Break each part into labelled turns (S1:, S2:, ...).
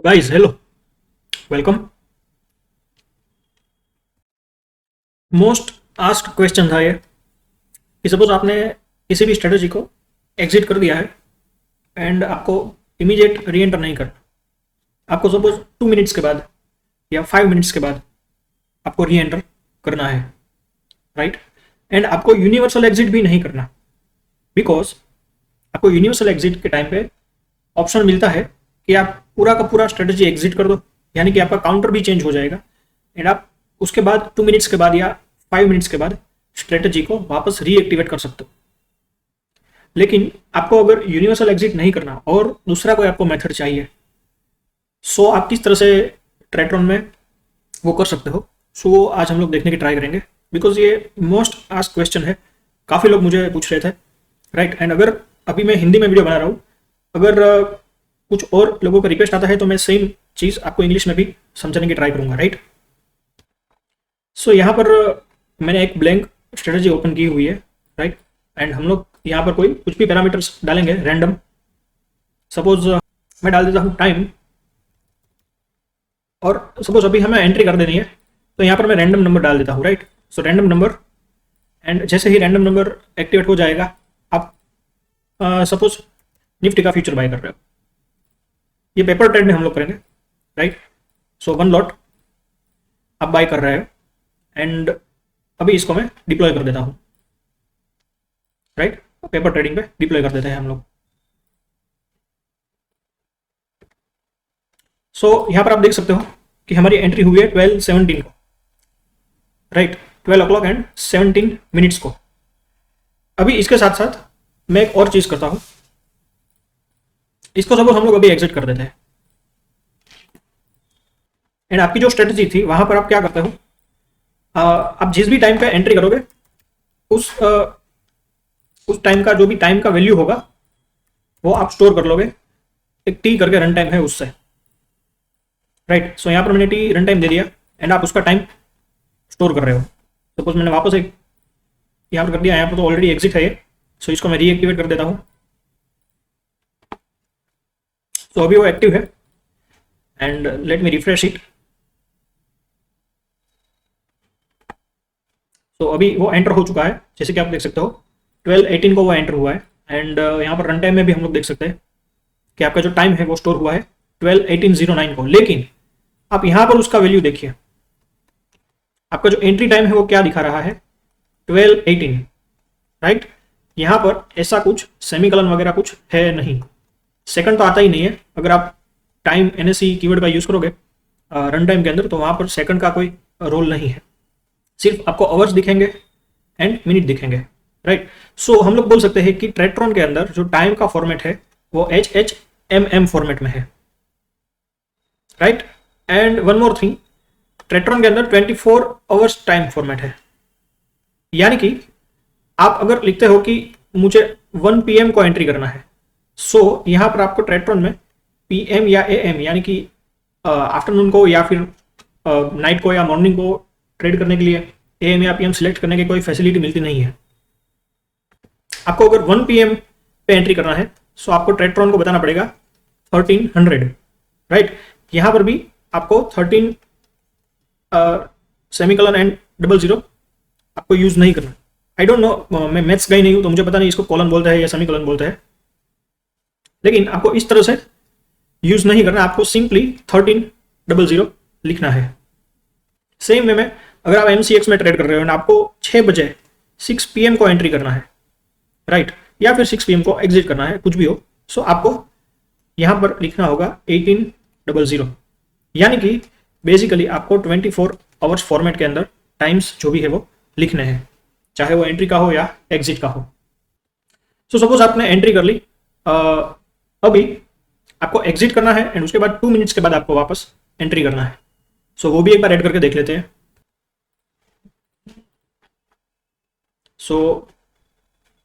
S1: Guys hello, welcome. Most asked question था ये कि सपोज आपने किसी भी स्ट्रेटजी को एग्जिट कर दिया है एंड आपको इमीडिएट री एंटर नहीं करना। आपको सपोज 2 मिनट्स के बाद या 5 मिनट्स के बाद आपको री एंटर करना है, राइट। एंड आपको यूनिवर्सल एग्जिट भी नहीं करना, बिकॉज आपको यूनिवर्सल एग्जिट के टाइम पे ऑप्शन मिलता है कि आप पूरा का पूरा स्ट्रेटजी एग्जिट कर दो, यानी कि आपका काउंटर भी चेंज हो जाएगा एंड आप उसके बाद 2 मिनट्स के बाद या 5 मिनट्स के बाद स्ट्रेटजी को वापस रीएक्टिवेट कर सकते हो। लेकिन आपको अगर यूनिवर्सल एग्जिट नहीं करना और दूसरा कोई आपको मेथड चाहिए, सो आप किस तरह से ट्रेट्रॉन में वो कर सकते हो, सो आज हम लोग देखने की ट्राई करेंगे। बिकॉज ये मोस्ट आस्क क्वेश्चन है, काफ़ी लोग मुझे पूछ रहे थे, राइट। एंड अगर अभी मैं हिंदी में वीडियो बना रहा हूँ, अगर कुछ और लोगों का रिक्वेस्ट आता है तो मैं सेम चीज़ आपको इंग्लिश में भी समझाने की ट्राई करूँगा, राइट। सो यहाँ पर मैंने एक ब्लैंक स्ट्रेटजी ओपन की हुई है, राइट। एंड हम लोग यहाँ पर कोई कुछ भी पैरामीटर्स डालेंगे रैंडम। सपोज मैं डाल देता हूँ टाइम, और सपोज अभी हमें एंट्री कर देनी है तो यहाँ पर मैं रैंडम नंबर डाल देता हूँ, right. So random number, and जैसे ही रैंडम नंबर एक्टिवेट हो जाएगा, आप सपोज निफ्टी का फ्यूचर बाय कर रहे हो, ये पेपर ट्रेड में हम लोग करेंगे, राइट। सो 1 लॉट आप बाय कर रहे हो एंड अभी इसको मैं डिप्लॉय कर देता हूँ, राइट। पेपर ट्रेडिंग पे डिप्लॉय कर देते हैं हम लोग। सो यहाँ पर आप देख सकते हो कि हमारी एंट्री हुई है 12:17 को, राइट। 12 o'clock एंड 17 मिनट्स को। अभी इसके साथ साथ मैं एक और चीज़ करता हूँ, इसको सपोज हम लोग अभी एग्जिट कर देते हैं एंड आपकी जो स्ट्रेटजी थी वहां पर आप क्या करते हो, आप जिस भी टाइम पे एंट्री करोगे उस उस टाइम का जो भी टाइम का वैल्यू होगा वो आप स्टोर कर लोगे, एक टी करके रन टाइम है उससे, राइट। सो यहाँ पर मैंने टी रन टाइम दे दिया एंड आप उसका टाइम स्टोर कर रहे हो। सपोज मैंने वापस एक यहाँ पर कर दिया, यहाँ पर तो ऑलरेडी एग्जिट है ये, सो इसको मैं रीएक्टिवेट कर देता हूँ। तो अभी वो एक्टिव है and let me refresh it. तो अभी वो एंटर हो चुका है, जैसे कि आप देख सकते हो 12:18 को वो एंटर हुआ है एंड यहाँ पर रन टाइम में भी हम लोग देख सकते हैं कि आपका जो टाइम है वो स्टोर हुआ है 12:18:09 को। लेकिन आप यहाँ पर उसका वैल्यू देखिए, आपका जो एंट्री टाइम है वो क्या दिखा रहा है, 12:18, राइट। यहाँ पर ऐसा कुछ सेमीकलन वगैरह कुछ है नहीं, सेकंड तो आता ही नहीं है। अगर आप टाइम एनएससी कीवर्ड का यूज करोगे रन टाइम के अंदर तो वहाँ पर सेकंड का कोई रोल नहीं है, सिर्फ आपको आवर्स दिखेंगे एंड मिनट दिखेंगे, राइट। सो हम लोग बोल सकते हैं कि ट्रेट्रॉन के अंदर जो टाइम का फॉर्मेट है वो HHMM फॉर्मेट में है, right. And one more thing, ट्रेट्रॉन के अंदर 24 आवर्स टाइम फॉर्मेट है, यानी कि आप अगर लिखते हो कि मुझे 1 PM को एंट्री करना है, सो यहाँ पर आपको ट्रेट्रॉन में PM या AM यानी कि आफ्टरनून को या फिर नाइट को या मॉर्निंग को ट्रेड करने के लिए AM या PM सिलेक्ट करने की कोई फैसिलिटी मिलती नहीं है। आपको अगर 1 PM पे एंट्री करना है सो आपको ट्रेट्रॉन को बताना पड़ेगा 1300, राइट। यहाँ पर भी आपको 13 सेमीकलन एंड 00 आपको यूज नहीं करना। आई डोंट नो, मैं मैथ्स का ही नहीं हूँ तो मुझे पता नहीं इसको कॉलन बोलते हैं या सेमीकलन बोलते हैं, लेकिन आपको इस तरह से यूज नहीं करना, आपको सिंपली 1300 लिखना है। सेम वे में अगर आप MCX में ट्रेड कर रहे हो और आपको 6 बजे 6 PM को एंट्री करना है, राइट, या फिर 6 PM को एग्जिट करना है, कुछ भी हो, सो आपको यहां पर लिखना होगा 1800, यानी कि बेसिकली आपको 24 आवर्स फॉर्मेट के अंदर टाइम्स जो भी है वो लिखने हैं, चाहे वो एंट्री का हो या एग्जिट का हो। सो सपोज आपने एंट्री कर ली, अभी आपको एग्जिट करना है एंड उसके बाद 2 मिनट्स के बाद आपको वापस एंट्री करना है। सो वो भी एक बार ऐड करके देख लेते हैं। सो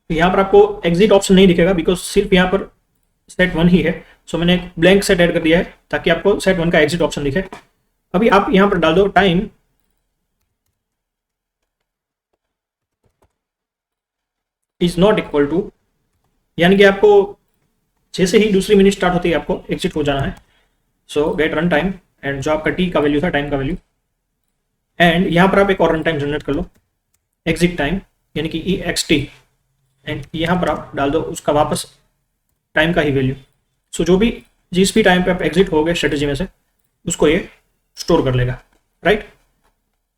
S1: यहाँ पर आपको एग्जिट ऑप्शन नहीं दिखेगा बिकॉज सिर्फ यहाँ पर सेट 1 ही है। सो मैंने एक ब्लैंक सेट ऐड कर दिया है ताकि आपको सेट 1 का एग्जिट ऑप्शन दिखे। अभी आप यहाँ पर डाल दो time is not equal to, यानी कि आपको जैसे ही दूसरी मिनट स्टार्ट होती है आपको एग्जिट हो जाना है। सो गेट रन टाइम एंड जो आपका टी का वैल्यू था, टाइम का वैल्यू, एंड यहाँ पर आप एक और रन टाइम जनरेट कर लो, एग्जिट टाइम यानी कि ई एक्स टी, एंड यहाँ पर आप डाल दो उसका वापस टाइम का ही वैल्यू। सो जो भी जिस भी टाइम पे आप एग्जिट हो गए स्ट्रेटेजी में से, उसको ये स्टोर कर लेगा, राइट।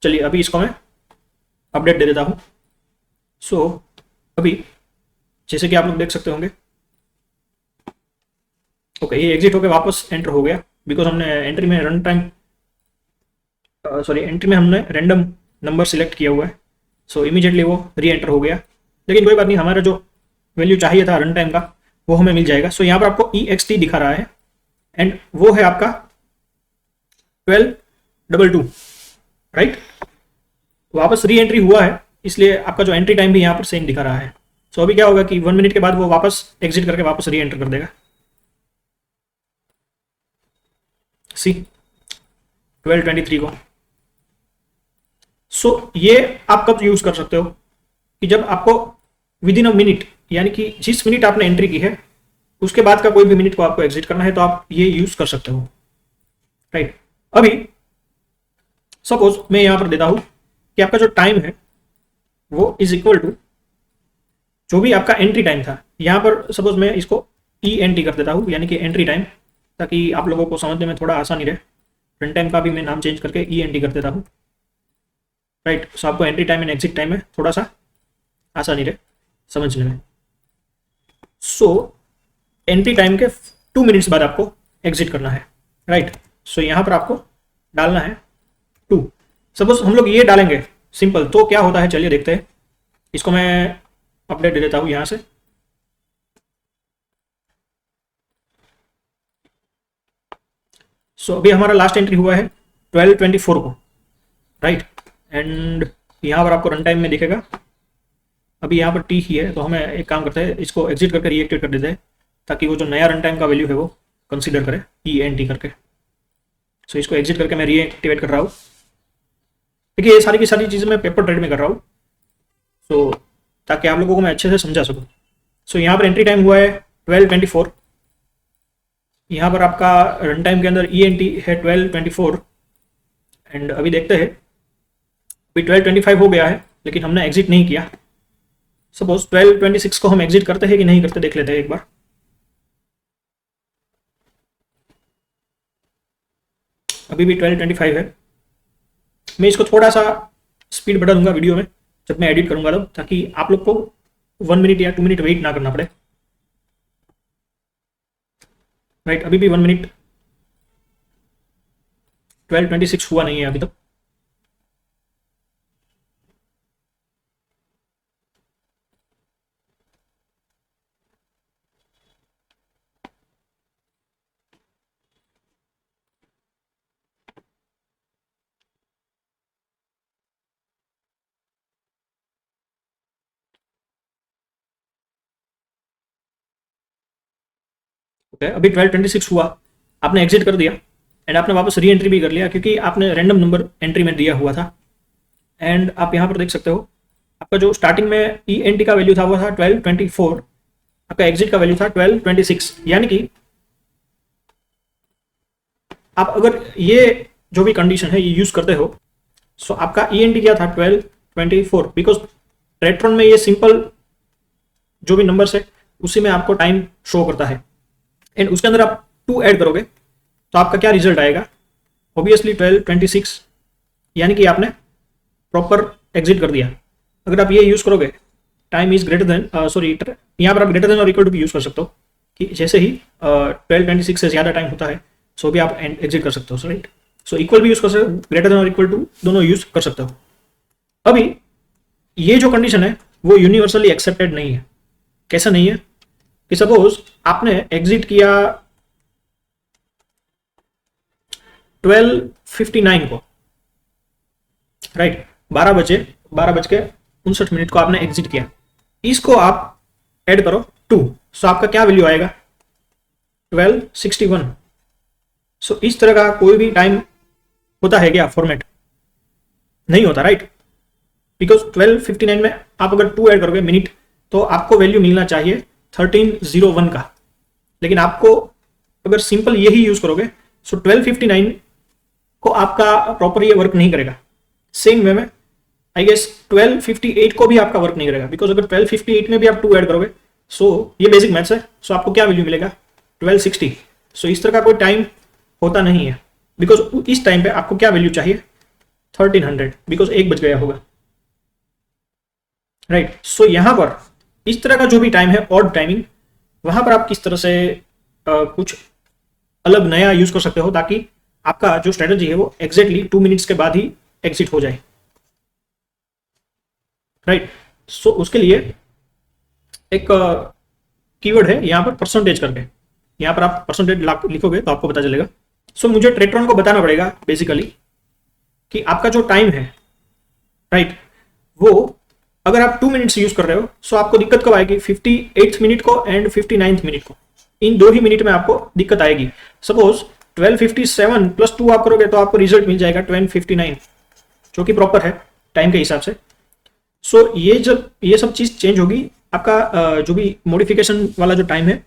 S1: चलिए अभी इसको मैं अपडेट दे देता हूँ। सो अभी जैसे कि आप लोग देख सकते होंगे, ओके ये एग्जिट होकर वापस एंटर हो गया, बिकॉज हमने एंट्री में रन टाइम एंट्री में हमने रैंडम नंबर सिलेक्ट किया हुआ है। सो इमीडिएटली वो री एंटर हो गया, लेकिन कोई बात नहीं, हमारा जो वैल्यू चाहिए था रन टाइम का वो हमें मिल जाएगा। सो यहाँ पर आपको ई एक्स टी दिखा रहा है एंड वो है आपका 12:22, राइट। वापस री एंट्री हुआ है, इसलिए आपका जो एंट्री टाइम भी यहाँ पर सेम दिखा रहा है। सो अभी क्या होगा कि 1 मिनट के बाद वो वापस एग्जिट करके वापस री एंटर कर देगा। सी 12:23 को। सो ये आप कब यूज कर सकते हो कि जब आपको विद इन अ मिनट, यानी कि जिस मिनट आपने एंट्री की है उसके बाद का कोई भी मिनट को आपको एग्जिट करना है, तो आप ये यूज कर सकते हो, राइट। अभी सपोज मैं यहां पर देता हूं कि आपका जो टाइम है वो इज इक्वल टू जो भी आपका एंट्री टाइम था। यहां पर सपोज मैं इसको ई एन टी कर देता हूं, यानी कि एंट्री टाइम, ताकि आप लोगों को समझने में थोड़ा आसानी रहे। रन टाइम का भी मैं नाम चेंज करके ई एन टी कर देता हूं, राइट। सो आपको entry time and exit time में थोड़ा सा आसानी रहे समझने में। सो एंट्री टाइम के 2 मिनट्स बाद आपको एग्जिट करना है, राइट। सो यहां पर आपको डालना है 2। सपोज हम लोग ये डालेंगे सिंपल, तो क्या होता है चलिए देखते हैं। इसको मैं अपडेट दे देता हूं यहां से। सो अभी हमारा लास्ट एंट्री हुआ है 12:24 को, राइट। एंड यहाँ पर आपको रन टाइम में दिखेगा, अभी यहाँ पर टी ही है, तो हमें एक काम करते हैं, इसको एग्जिट करके रीएक्टिवेट कर देते हैं, ताकि वो जो नया रन टाइम का वैल्यू है वो कंसीडर करे ई एन टी करके। सो इसको एग्जिट करके मैं रीएक्टिवेट कर रहा हूँ। देखिए ये सारी की सारी चीज़ें मैं पेपर ट्रेड में कर रहा हूँ, सो ताकि आप लोगों को मैं अच्छे से समझा सकूँ। सो यहाँ पर एंट्री टाइम हुआ है 12:24, यहाँ पर आपका रन टाइम के अंदर ई एन टी है 12:24, एंड अभी देखते हैं, अभी 12:25 हो गया है लेकिन हमने एग्जिट नहीं किया। सपोज 12:26 को हम एग्जिट करते हैं कि नहीं करते देख लेते हैं एक बार। अभी भी 12:25 है। मैं इसको थोड़ा सा स्पीड बढ़ा दूंगा वीडियो में जब मैं एडिट करूंगा तब, ताकि आप लोग को 1 मिनट या 2 मिनट वेट ना करना पड़े, राइट। अभी भी 1 मिनट 12:26 हुआ नहीं है अभी तक। ओके अभी 12:26 हुआ, आपने एग्जिट कर दिया एंड आपने वापस री एंट्री भी कर लिया, क्योंकि आपने रैंडम नंबर एंट्री में दिया हुआ था। एंड आप यहाँ पर देख सकते हो आपका जो स्टार्टिंग में ई एन टी का वैल्यू था वो था 12:24, आपका एग्जिट का वैल्यू था 12:26, यानी कि आप अगर ये जो भी कंडीशन है ये यूज करते हो, सो आपका ई एन टी क्या था 12:24, बिकॉज रेट्रॉन में ये सिंपल जो भी नंबर्स है उसी में आपको टाइम शो करता है, एंड उसके अंदर आप 2 ऐड करोगे तो आपका क्या रिजल्ट आएगा, ऑब्वियसली 12:26, यानी कि आपने प्रॉपर एग्जिट कर दिया। अगर आप ये यूज करोगे time is greater then, sorry यहाँ पर आप ग्रेटर देन और इक्वल टू भी यूज कर सकते हो, कि जैसे ही 12:26 से ज़्यादा टाइम होता है सो भी आप एग्जिट कर सकते हो, राइट। सो इक्वल भी यूज कर सकते हो, ग्रेटर देन और इक्वल टू दोनों यूज कर सकते हो। अभी ये जो कंडीशन है वो यूनिवर्सली एक्सेप्टेड नहीं है। कैसा नहीं है कि सपोज आपने एग्जिट किया 12:59 को, राइट, 12:59 को आपने एग्जिट किया, इसको आप ऐड करो 2, सो आपका क्या वैल्यू आएगा 12:61। सो इस तरह का कोई भी टाइम होता है क्या फॉर्मेट? नहीं होता, राइट, बिकॉज 12:59 में आप अगर 2 ऐड करोगे मिनट तो आपको वैल्यू मिलना चाहिए 13:01 का, लेकिन आपको अगर सिंपल यही यूज करोगे सो 12:59 को आपका प्रॉपर ये वर्क नहीं करेगा। सेम वे में आई गेस 12:58 को भी आपका वर्क नहीं करेगा, बिकॉज अगर 12:58 में भी आप 2 ऐड करोगे, सो ये बेसिक मैथ्स है, सो आपको क्या वैल्यू मिलेगा 1260। सो इस तरह का कोई टाइम होता नहीं है, बिकॉज इस टाइम पे आपको क्या वैल्यू चाहिए 1300, बिकॉज 1 बज गया होगा, राइट। सो यहां पर इस तरह का जो भी टाइम है ऑड टाइमिंग, वहां पर आप किस तरह से कुछ अलग नया यूज कर सकते हो ताकि आपका जो स्ट्रेटजी है वो एग्जैक्टली 2 मिनट्स के बाद ही एग्जिट हो जाए, राइट। सो उसके लिए एक कीवर्ड है यहाँ पर परसेंटेज करके, यहाँ पर आप परसेंटेज लिखोगे तो आपको पता चलेगा। सो मुझे ट्रेट्रॉन को बताना पड़ेगा बेसिकली कि आपका जो टाइम है, राइट, वो अगर आप 2 मिनट से यूज कर रहे हो, सो आपको दिक्कत कब आएगी 58th मिनट को एंड 59th मिनट को, इन 2 ही मिनट में आपको दिक्कत आएगी। सपोज 12:57 प्लस 2 आप करोगे तो आपको रिजल्ट मिल जाएगा 12:59, जो कि प्रॉपर है टाइम के हिसाब से। सो ये जब ये सब चीज चेंज होगी, आपका जो भी मॉडिफिकेशन वाला जो टाइम है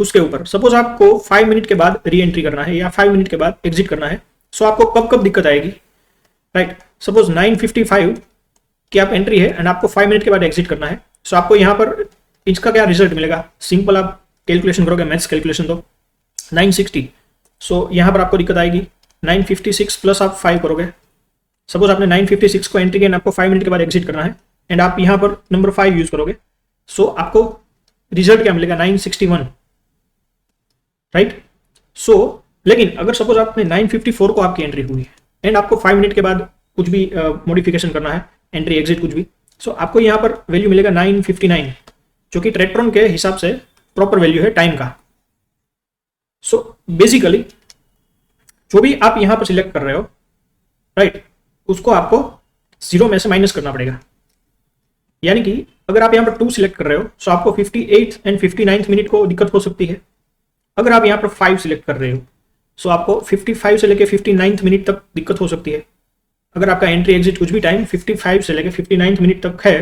S1: उसके ऊपर। सपोज आपको 5 मिनट के बाद री एंट्री करना है या 5 मिनट के बाद एग्जिट करना है, सो आपको कब कब दिक्कत आएगी, राइट। सपोज 9:55 की आप एंट्री है एंड आपको 5 मिनट के बाद एग्जिट करना है, सो आपको यहाँ पर इसका क्या रिजल्ट मिलेगा, सिंपल आप कैलकुलेशन करोगे, मैथ्स कैलकुलेशन, तो 960। सो यहाँ पर आपको दिक्कत आएगी 9:56 प्लस आप 5 करोगे। सपोज आपने 9:56 को एंट्री किया, आपको 5 मिनट के बाद एग्जिट करना है एंड आप यहाँ पर नंबर 5 यूज करोगे, सो आपको रिजल्ट क्या मिलेगा 961, राइट। सो लेकिन अगर सपोज आपने 9:54 को आपकी एंट्री हुई है एंड आपको 5 मिनट के बाद कुछ भी मॉडिफिकेशन करना है, एंट्री एग्जिट कुछ भी, सो आपको यहाँ पर वैल्यू मिलेगा 959, जो कि ट्रेट्रॉन के हिसाब से प्रॉपर वैल्यू है टाइम का। सो बेसिकली जो भी आप यहाँ पर सिलेक्ट कर रहे हो, राइट, उसको आपको 0 में से माइनस करना पड़ेगा। यानी कि अगर आप यहाँ पर 2 सिलेक्ट कर रहे हो, सो आपको 58th एंड 59th मिनट को दिक्कत हो सकती है। अगर आप यहाँ पर 5 सिलेक्ट कर रहे हो, सो आपको 55 से लेके 59th मिनट तक दिक्कत हो सकती है। अगर आपका एंट्री एग्जिट कुछ भी टाइम 55 से लेके 59th मिनट तक है,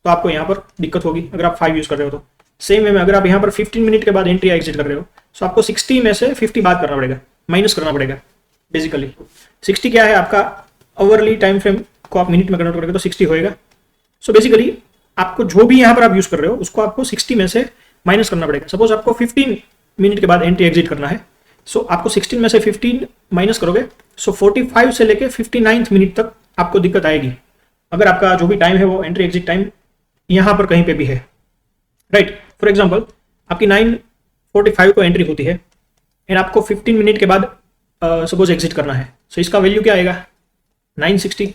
S1: तो आपको यहाँ पर दिक्कत होगी अगर आप 5 यूज कर रहे हो तो। सेम वे में अगर आप यहाँ पर 15 मिनट के बाद एंट्री एग्जिट कर रहे हो, सो आपको 60 में से 50 बात करना पड़ेगा, माइनस करना पड़ेगा। बेसिकली 60 क्या है आपका आवरली टाइम फ्रेम को आप मिनट में कन्वर्ट करोगे तो 60 होएगा। सो बेसिकली आपको जो भी यहाँ पर आप यूज कर रहे हो उसको आपको 60 में से माइनस करना पड़ेगा। सपोज आपको 15 मिनट के बाद एंट्री एग्जिट करना है, सो आपको 16 में से 15 माइनस करोगे, सो 45 से लेके 59th मिनट तक आपको दिक्कत आएगी अगर आपका जो भी टाइम है वो एंट्री एग्जिट टाइम यहाँ पर कहीं पे भी है, राइट। फॉर एग्जांपल आपकी 9:45 को एंट्री होती है एंड आपको 15 मिनट के बाद सपोज एग्जिट करना है, सो इसका वैल्यू क्या आएगा 960,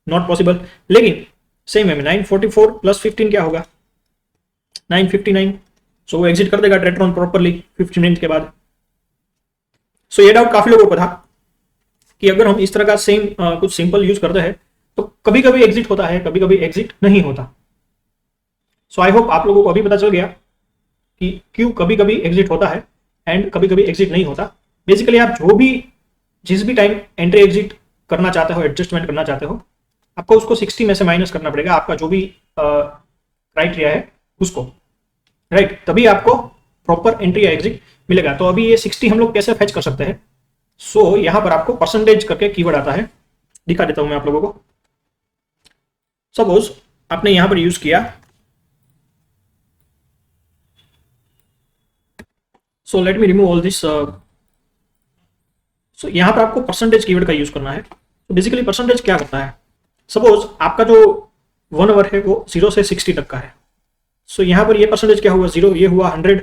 S1: नॉट पॉसिबल। लेकिन सेम है 9:44 प्लस 15 क्या होगा 9:59, सो वो एग्जिट कर देगा ट्रेट्रॉन प्रॉपरली 15 मिनट के बाद। सो ये डाउट काफी लोगों को था कि अगर हम इस तरह का सेम कुछ सिंपल यूज करते हैं तो कभी कभी एग्जिट होता है, कभी कभी एग्जिट नहीं होता। सो आई होप आप लोगों को अभी पता चल गया कि क्यों कभी कभी एग्जिट होता है एंड कभी कभी एग्जिट नहीं होता। बेसिकली आप जिस भी टाइम एंट्री एग्जिट करना चाहते हो, एडजस्टमेंट करना चाहते हो, आपको उसको 60 में से माइनस करना पड़ेगा, आपका जो भी क्राइटेरिया है उसको, राइट, तभी आपको प्रॉपर एंट्री या एग्जिट मिलेगा। तो अभी ये 60 हम लोग कैसे फैच कर सकते हैं, सो यहां पर आपको परसेंटेज करके कीवर्ड आता है, दिखा देता हूं मैं आप लोगों को। सपोज आपने यहां पर यूज किया, so let me remove all this. So यहां पर आपको परसेंटेज कीवर्ड का यूज करना है। तो बेसिकली परसेंटेज क्या करता है, सपोज आपका जो 1 आवर है वो 0 से 60 तक का है, सो यहां पर ये परसेंटेज क्या हुआ 0, ये हुआ 100,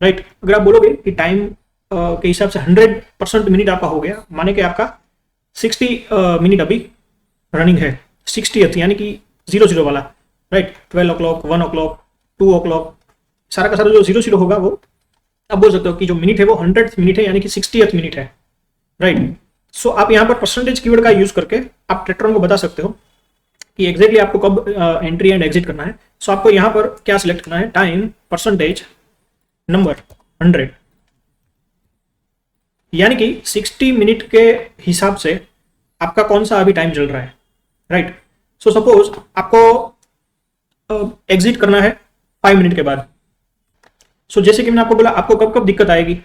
S1: राइट। अगर आप बोलोगे कि टाइम के हिसाब से 100% मिनट आपका हो गया, माने कि आपका 60 मिनट अभी रनिंग है, 60th यानी कि 00 वाला, राइट, 12 o'clock, 1 o'clock, 2 o'clock, सारा का सारा जो 00 होगा वो आप बोल सकते हो कि जो मिनट है वो 100th मिनट है, यानी कि 60th मिनट है, राइट। सो आप यहाँ पर परसेंटेज कीवर्ड का यूज करके आप ट्रेट्रॉन को बता सकते हो कि एग्जैक्टली आपको कब एंट्री एंड एग्जिट करना है। सो आपको यहाँ पर क्या सिलेक्ट करना है, टाइम परसेंटेज नंबर 100, यानी कि 60 मिनट के हिसाब से आपका कौन सा अभी टाइम चल रहा है, राइट। सो सपोज आपको एग्जिट करना है 5 मिनट के बाद। सो जैसे कि मैंने आपको बोला आपको कब कब दिक्कत आएगी,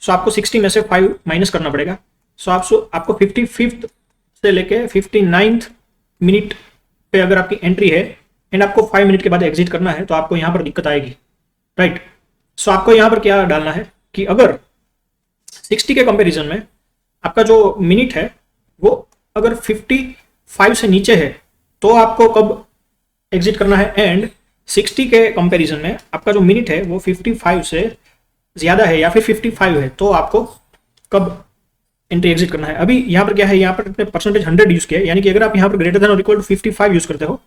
S1: सो आपको 60 में से 5 माइनस करना पड़ेगा। सो आपको 55th से लेके 59th मिनट पे अगर आपकी एंट्री है एंड आपको 5 मिनट के बाद एग्जिट करना है तो आपको यहाँ पर दिक्कत आएगी, राइट। सो आपको यहाँ पर क्या डालना है कि अगर 60 के कंपैरिजन में आपका जो मिनट है वो अगर 55 से नीचे है तो आपको कब एग्जिट करना है, एंड 60 के कंपैरिजन में आपका जो मिनट है वो 55 से ज़्यादा है या फिर 55 है तो आपको कब एंट्री एग्जिट करना है। अभी यहाँ पर क्या है, यहाँ पर परसेंटेज 100 यूज़ किया है, यानी कि अगर आप यहाँ पर ग्रेटर देन और इक्वल टू 55 यूज़ करते हो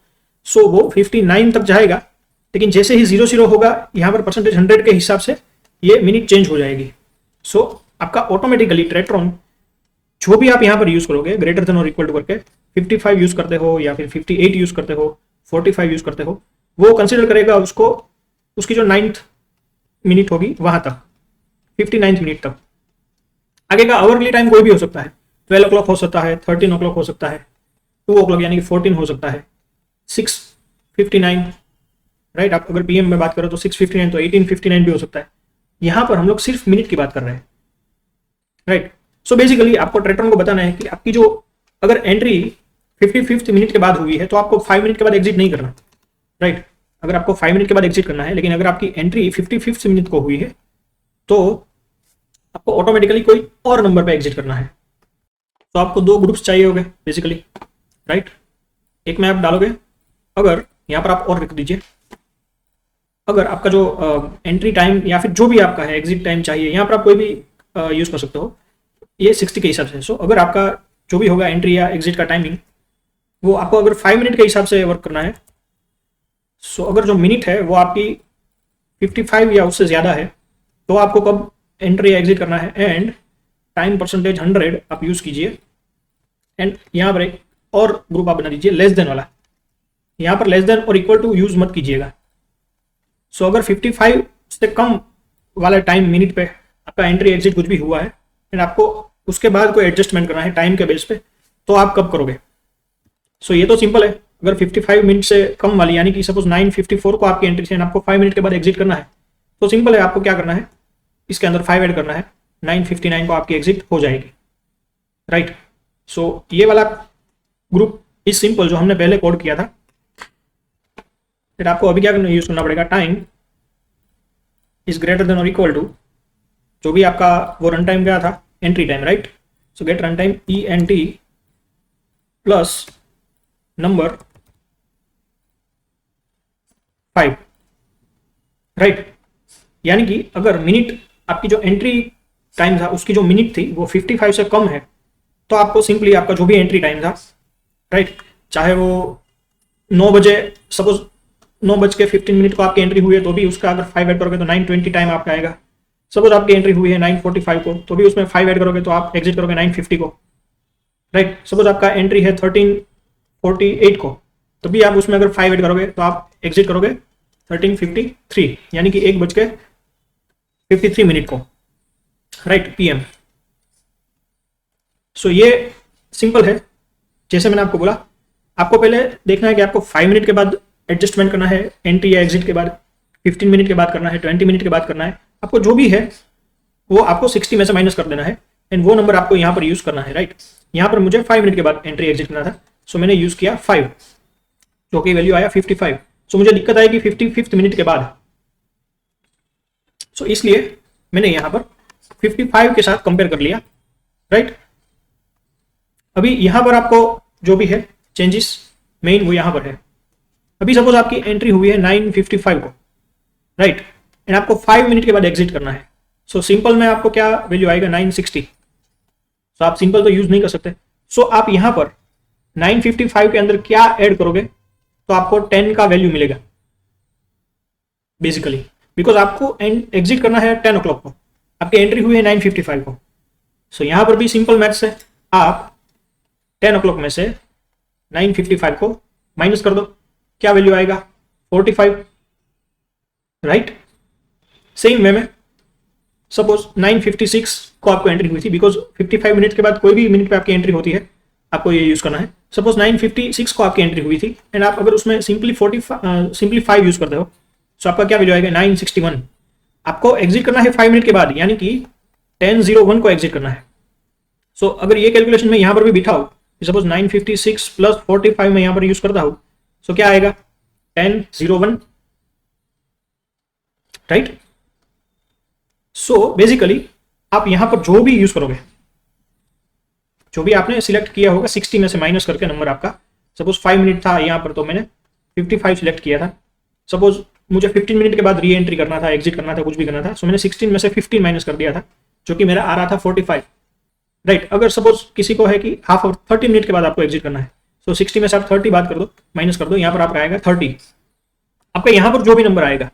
S1: सो वो 59 तक जाएगा, लेकिन जैसे ही 00 होगा यहाँ पर परसेंटेज 100 के हिसाब से ये मिनट चेंज हो जाएगी। सो आपका ऑटोमेटिकली ट्रेट्रॉन जो भी आप यहाँ पर यूज़ करोगे ग्रेटर देन और इक्वल टू करके 55 यूज़ करते हो या फिर 58 यूज़ करते हो, 45 यूज़ करते हो, वो कंसिडर करेगा उसको उसकी जो 9th मिनट होगी वहाँ तक, 59th मिनट तक। आगे का आवरली टाइम कोई भी हो सकता है, 12 o'clock हो सकता है, 13 o'clock हो सकता है, 2 o'clock यानी कि 14 हो सकता है, 6:59, राइट। आप अगर पीएम में बात करो तो 6:59 तो 18:59 भी हो सकता है। यहाँ पर हम लोग सिर्फ मिनट की बात कर रहे हैं, राइट। सो बेसिकली आपको ट्रेट्रॉन को बताना है कि आपकी जो अगर एंट्री 55th मिनट के बाद हुई है तो आपको 5 मिनट के बाद एग्जिट नहीं करना, राइट। अगर आपको 5 मिनट के बाद एग्जिट करना है, लेकिन अगर आपकी एंट्री 55th मिनट को हुई है तो आपको ऑटोमेटिकली कोई और नंबर पे एग्जिट करना है। तो आपको 2 ग्रुप्स चाहिए होंगे बेसिकली, राइट। एक में आप डालोगे, अगर यहाँ पर आप और लिख दीजिए, अगर आपका जो एंट्री टाइम या फिर जो भी आपका है एग्जिट टाइम चाहिए, यहाँ पर आप कोई भी यूज़ कर सकते हो, ये 60 के हिसाब से। सो अगर आपका जो भी होगा एंट्री या एग्जिट का टाइमिंग वो आपको अगर 5 मिनट के हिसाब से वर्क करना है, सो अगर जो मिनट है वो आपकी 55 या उससे ज़्यादा है तो आपको कब एंट्री या एग्जिट करना है, एंड टाइम परसेंटेज 100 आप यूज़ कीजिए। एंड यहाँ पर एक और ग्रुप आप बना दीजिए लेस देन वाला, यहाँ पर लेस देन और इक्वल टू यूज़ मत कीजिएगा। सो अगर 55 से कम वाला टाइम मिनट पे आपका एंट्री एग्जिट कुछ भी हुआ है एंड आपको उसके बाद कोई एडजस्टमेंट करना है टाइम के बेस पे, तो आप कब करोगे। सो ये तो सिंपल है, अगर 55 मिनट से कम वाली यानी कि सपोज 9:54 को आपकी एंट्री से आपको 5 मिनट के बाद एग्जिट करना है तो सिंपल है, आपको क्या करना है, इसके अंदर 5 ऐड करना है, 9:59 को आपकी एग्जिट हो जाएगी, राइट। सो ये वाला ग्रुप इज सिंपल जो हमने पहले कोड किया था। फिर आपको अभी क्या यूज करना पड़ेगा, टाइम इज ग्रेटर देन और इक्वल टू जो भी आपका वो रन टाइम क्या था, एंट्री टाइम, राइट। सो gate run time ENT plus number 5, right. यानी कि अगर मिनट आपकी जो एंट्री टाइम था उसकी जो मिनट थी वो 55 से कम है तो आपको सिंपली आपका जो भी एंट्री टाइम था, राइट, चाहे वो 9 बजे, सपोज 9:15 को आपकी एंट्री हुई है तो भी उसका अगर 5 ऐड करोगे तो 9:20 टाइम आपका आएगा। सपोज आपकी एंट्री हुई है 9:45 को तो भी उसमें 5 ऐड करोगे तो आप एग्जिट करोगे 9:50 को, राइट। सपोज आपका एंट्री है 13:48 को तो भी आप उसमें अगर 5 ऐड करोगे तो आप एग्जिट करोगे 13:53 यानी कि 1:53 को, राइट, PM। सो ये सिंपल है, जैसे मैंने आपको बोला, आपको पहले देखना है कि आपको 5 मिनट के बाद एडजस्टमेंट करना है, एंट्री या एग्जिट के बाद 15 मिनट के बाद करना है, 20 मिनट के बाद करना है, आपको जो भी है वो आपको 60 में से माइनस कर देना है एंड वो नंबर आपको यहाँ पर यूज करना है, राइट। यहाँ पर मुझे 5 मिनट के बाद एंट्री एग्जिट करना था, सो मैंने यूज किया 5 जो कि वैल्यू आया 55। सो मुझे दिक्कत आएगी 55th मिनट के बाद, सो इसलिए मैंने यहाँ पर 55 के साथ कंपेयर कर लिया, राइट। अभी यहाँ पर आपको जो भी है चेंजेस मेन वो यहाँ पर है। अभी सपोज आपकी एंट्री हुई है 9:55 को, राइट, एंड आपको 5 मिनट के बाद एग्जिट करना है। सो सिंपल में आपको क्या वैल्यू आएगा 960। सो आप सिंपल तो यूज नहीं कर सकते, सो आप यहाँ पर 9:55 के अंदर क्या ऐड करोगे तो आपको 10 का वैल्यू मिलेगा बेसिकली, बिकॉज आपको एग्जिट करना है 10 o'clock को, आपकी एंट्री हुई है 9:55 को। सो यहाँ पर भी सिंपल मैथ्स है, आप 10 o'clock में से 9:55 को माइनस कर दो, क्या वैल्यू आएगा 45, राइट। सेम वे में सपोज 9:56 को आपको एंट्री हुई थी, बिकॉज 55 मिनट के बाद कोई भी मिनट पे आपकी एंट्री होती है आपको ये यूज करना है। सपोज 9:56 को आपकी एंट्री हुई थी एंड आप अगर उसमें सिंपली 5 यूज करते हो तो आपका क्या वैल्यू आएगा 961। आपको एग्जिट करना है 5 मिनट के बाद, यानी कि 10:01 को एग्जिट करना है। सो अगर ये कैलकुलेशन में यहाँ पर भी बिठाऊँ, सपोज 956 प्लस 45 में यहाँ पर यूज करता हूँ, सो क्या आएगा 10:01, राइट। सो बेसिकली आप यहां पर जो भी यूज करोगे, जो भी आपने सिलेक्ट किया होगा 60 में से माइनस करके नंबर आपका, सपोज 5 मिनट था यहाँ पर तो मैंने 55 सिलेक्ट किया था। सपोज मुझे 15 मिनट के बाद री एंट्री करना था, एग्जिट करना था, कुछ भी करना था, सो मैंने 16 में से 15 माइनस कर दिया था, जो कि मेरा आ रहा था 45, राइट। अगर सपोज किसी को है कि हाफ आवर 30 मिनट के बाद आपको एग्जिट करना है, सो 60 में से आप 30 बात कर दो, माइनस कर दो, यहाँ पर आपका आएगा 30। आपका यहाँ पर जो भी नंबर आएगा,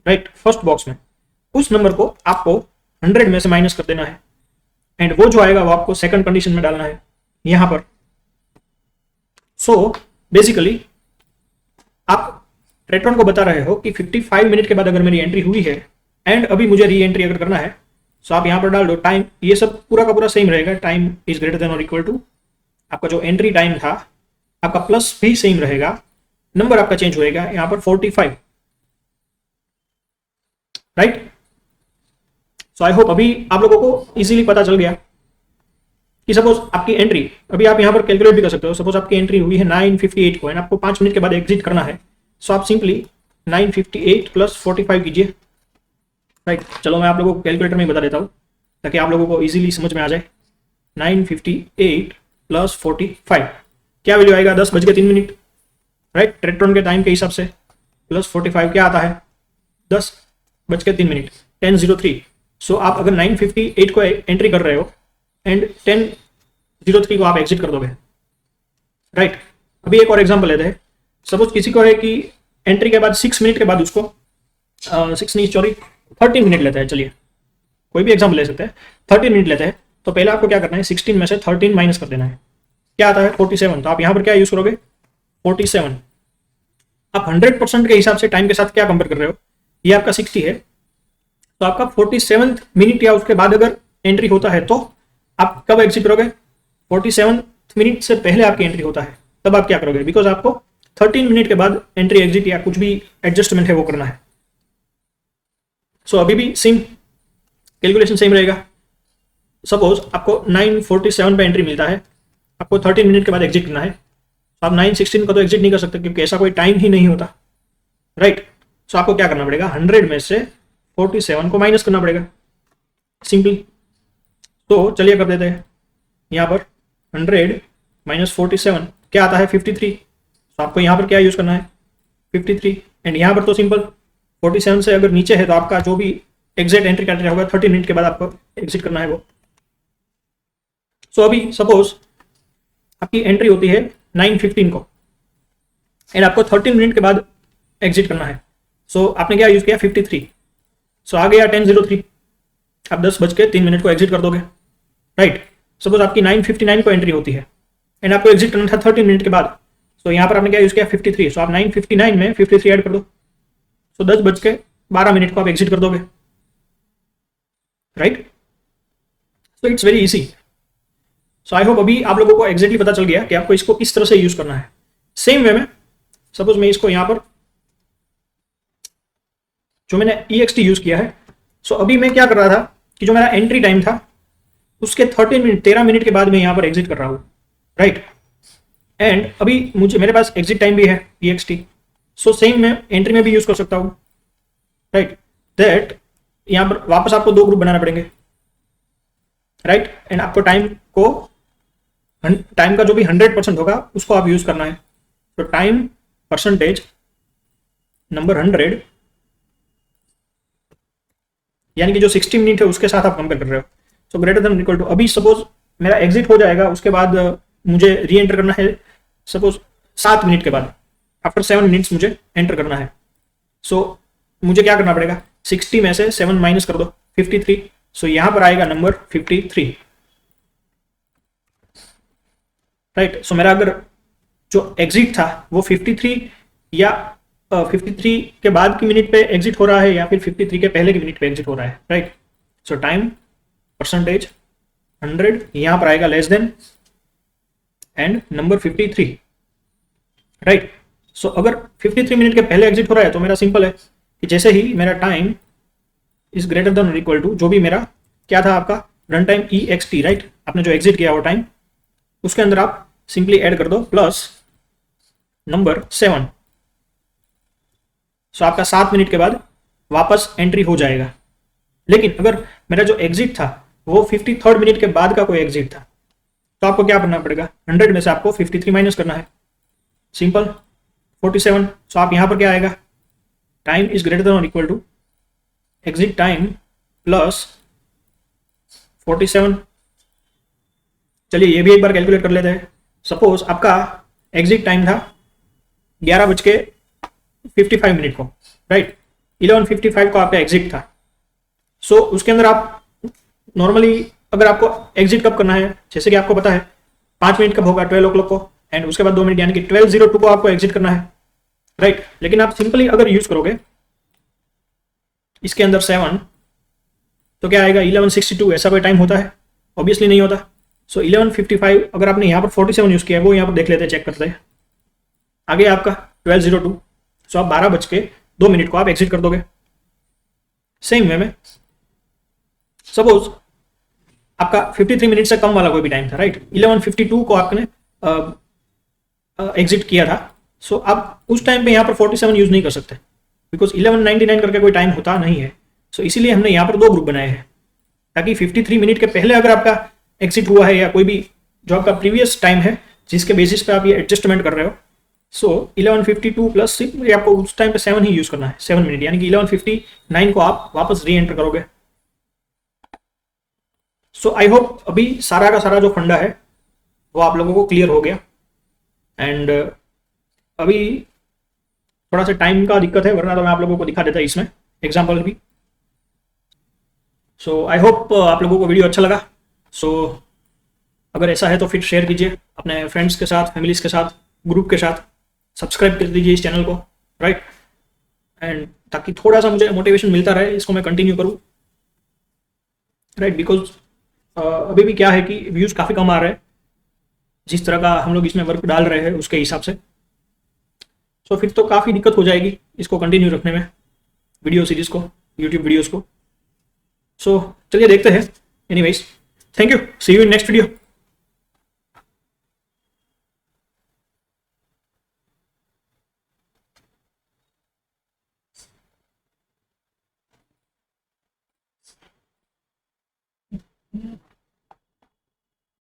S1: राइट, फर्स्ट बॉक्स में, उस नंबर को आपको 100 में से माइनस कर देना है, एंड वो जो आएगा वो आपको सेकंड कंडीशन में डालना है यहां पर। सो बेसिकली आप ट्रेट्रॉन को बता रहे हो कि 55 मिनट के बाद अगर मेरी एंट्री हुई है एंड अभी मुझे री एंट्री अगर करना है, सो आप यहां पर डाल दो टाइम, ये सब पूरा का पूरा सेम रहेगा, टाइम इज ग्रेटर देन और इक्वल टू, आपका जो एंट्री टाइम था आपका प्लस भी सेम रहेगा, नंबर आपका चेंज होएगा यहां पर 45, राइट। सो आई होप अभी आप लोगों को इजीली पता चल गया कि सपोज आपकी एंट्री, अभी आप यहां पर कैलकुलेट भी कर सकते हो, सपोज आपकी एंट्री हुई है 958 को एंड आपको 5 मिनट के बाद एग्जिट करना है, सो आप सिंपली 958 प्लस 45 कीजिए, राइट। चलो मैं आप लोगों को कैलकुलेटर में बता देता हूँ ताकि आप लोगों को इजीली समझ में आ जाए। 958 प्लस 45 क्या वैल्यू आएगा, 10:03, राइट, ट्रेट्रॉन के टाइम के हिसाब से, प्लस 45 क्या आता है 10:03, 10:03। सो आप अगर 958 को एंट्री कर रहे हो एंड 10:03 को आप एग्जिट कर दोगे, राइट। अभी एक और एग्जांपल लेते हैं, सपोज किसी को है कि एंट्री के बाद 6 मिनट के बाद उसको 30 मिनट लेते हैं, चलिए कोई भी एग्जांपल ले सकते हैं, 30 मिनट लेते हैं, तो पहले आपको क्या करना है, 16 में से 13 माइनस कर देना है, क्या आता है 47, तो आप यहां पर क्या यूज करोगे 47। आप 100% के हिसाब से टाइम के साथ क्या कंपेयर कर रहे हो, ये आपका 60 है, तो आपका 47 मिनट या उसके बाद अगर एंट्री होता है तो आप कब एग्जिट करोगे, 47 मिनट से पहले आपकी एंट्री होता है तब आप क्या करोगे, बिकॉज आपको 13 मिनट के बाद एंट्री एग्जिट या कुछ भी एडजस्टमेंट है वो करना है। सो अभी भी सेम कैलकुलेशन सेम रहेगा। सपोज आपको 9:47 पे एंट्री मिलता है, आपको 13 मिनट के बाद एग्जिट करना है, तो आप 9:16 का तो एग्जिट नहीं कर सकते क्योंकि ऐसा कोई टाइम ही नहीं होता, राइट। सो आपको क्या करना पड़ेगा, 100 में से 47 को माइनस करना पड़ेगा, सिंपली। तो चलिए कर देते हैं, यहाँ पर 100 माइनस 47 क्या आता है 53, तो आपको यहाँ पर क्या यूज करना है 53, एंड यहाँ पर तो सिंपल 47 से अगर नीचे है तो आपका जो भी एग्जिट एंट्री क्राइटेरिया होगा 30 मिनट के बाद आपको एग्जिट करना है वो। सो अभी सपोज आपकी एंट्री होती है 9:15 को एंड आपको 13 मिनट के बाद एग्जिट करना है, सो आपने क्या यूज किया 53, सो आ गया 10:03, आप 10:03 को एग्जिट कर दोगे, राइट। सपोज आपकी 9:59 को एंट्री होती है एंड आपको एग्जिट करना था 13 मिनट के बाद, सो यहाँ पर आपने क्या यूज किया 53, सो आप 9:59 में 53 ऐड कर दो, सो 10:12 को आप एग्जिट कर दोगे, right. So it's very easy. So I hope अभी आप लोगों को एग्जैक्टली पता चल गया कि आपको इसको किस तरह से यूज करना है। सेम वे में सपोज मैं इसको यहाँ पर जो मैंने EXT यूज किया है, सो अभी मैं क्या कर रहा था कि जो मेरा एंट्री टाइम था उसके 13 मिनट के बाद मैं यहाँ पर एग्जिट कर रहा हूँ, राइट। एंड अभी मेरे पास एग्जिट टाइम भी है EXT, सो सेम मैं एंट्री में भी यूज कर सकता हूँ, राइट। दैट यहाँ पर वापस आपको 2 ग्रुप बनाने पड़ेंगे, राइट, एंड आपको टाइम का जो भी 100% होगा उसको आप यूज करना है, तो टाइम परसेंटेज नंबर 100 यानी कि जो 60 मिनट है उसके साथ आप कंपेयर कर रहे हो, so greater than equal to, अभी सपोज मेरा एग्जिट हो जाएगा, उसके बाद मुझे री एंटर करना है सपोज 7 मिनट के बाद, आफ्टर 7 मिनट्स मुझे एंटर करना है, सो मुझे क्या करना पड़ेगा 60 में से 7 माइनस कर दो 53, सो यहां पर आएगा नंबर 53, राइट। सो मेरा अगर जो एग्जिट था वो 53 या 53 के बाद की मिनट पे एग्जिट हो रहा है या फिर 53 के पहले की मिनट पे एग्जिट हो रहा है, राइट। सो टाइम परसेंटेज 100 यहां पर आएगा less than and number 53, right. So अगर 53 मिनट के पहले एग्जिट हो रहा है तो मेरा सिंपल है कि जैसे ही मेरा टाइम इज ग्रेटर देन और इक्वल टू जो भी मेरा क्या था आपका रन टाइम ई एक्स टी, राइट, आपने जो एग्जिट किया वो टाइम, उसके अंदर आप सिंपली ऐड कर दो प्लस नंबर 7। सो आपका 7 मिनट के बाद वापस एंट्री हो जाएगा। लेकिन अगर मेरा जो एग्जिट था वो 53rd मिनट के बाद का कोई एग्जिट था, तो आपको क्या करना पड़ेगा, 100 में से आपको 53 माइनस करना है, सिंपल 47। सो आप यहां पर क्या आएगा, टाइम इज ग्रेटर देन और equal to exit time plus 47। चलिए ये भी एक बार कैलकुलेट कर लेते हैं। सपोज आपका एग्जिट टाइम था 11:55 को, राइट, 11:55 को आपका एग्जिट था। सो उसके अंदर आप नॉर्मली अगर आपको एग्जिट कब करना है, जैसे कि आपको पता है 5 मिनट कब होगा, 12 o'clock को, एंड उसके बाद 2 मिनट यानी कि 12:02 को आपको एग्जिट करना है, राइट। लेकिन आप सिंपली अगर यूज करोगे इसके अंदर 7, तो क्या आएगा 11:62, ऐसा कोई टाइम होता है, ऑब्वियसली नहीं होता। सो 11:55 अगर आपने यहाँ पर 47 यूज किया है, वो यहाँ पर देख लेते हैं, चेक करते हैं। आगे आपका 12:02, सो आप 12:02 को आप एग्जिट कर दोगे। सेम वे में सपोज आपका 53 मिनट से कम वाला कोई भी टाइम था, राइट, 11:52 को आपने एग्जिट किया था। सो आप उस टाइम पे यहाँ पर 47 यूज नहीं कर सकते, बिकॉज 11:99 करके कोई टाइम होता नहीं है। सो इसीलिए हमने यहाँ पर 2 ग्रुप बनाए हैं, ताकि 53 मिनट के पहले अगर आपका एग्जिट हुआ है या कोई भी जो आपका प्रीवियस टाइम है जिसके बेसिस पे आप ये एडजस्टमेंट कर रहे हो, सो 11:52 प्लस आपको उस टाइम पे 7 ही यूज करना है, 7 मिनट, यानी कि 11:59 को आप वापस री एंटर करोगे। सो आई होप अभी सारा का सारा जो फंडा है वो आप लोगों को क्लियर हो गया। एंड अभी थोड़ा सा टाइम का दिक्कत है, वरना तो मैं आप लोगों को दिखा देता इसमें एग्जाम्पल भी। सो आई होप आप लोगों को वीडियो अच्छा लगा। सो अगर ऐसा है तो फिर शेयर कीजिए अपने फ्रेंड्स के साथ, फैमिलीज के साथ, ग्रुप के साथ, सब्सक्राइब कर दीजिए इस चैनल को, राइट, एंड ताकि थोड़ा सा मुझे मोटिवेशन मिलता रहे इसको मैं कंटिन्यू करूँ, राइट, बिकॉज अभी भी क्या है कि व्यूज़ काफ़ी कम आ रहे हैं जिस तरह का हम लोग इसमें वर्क डाल रहे हैं उसके हिसाब से। सो फिर तो काफ़ी दिक्कत हो जाएगी इसको कंटिन्यू रखने में, वीडियो सीरीज़ को, यूट्यूब वीडियोज़ को। सो चलिए देखते हैं। Anyways, thank you, see you in next video.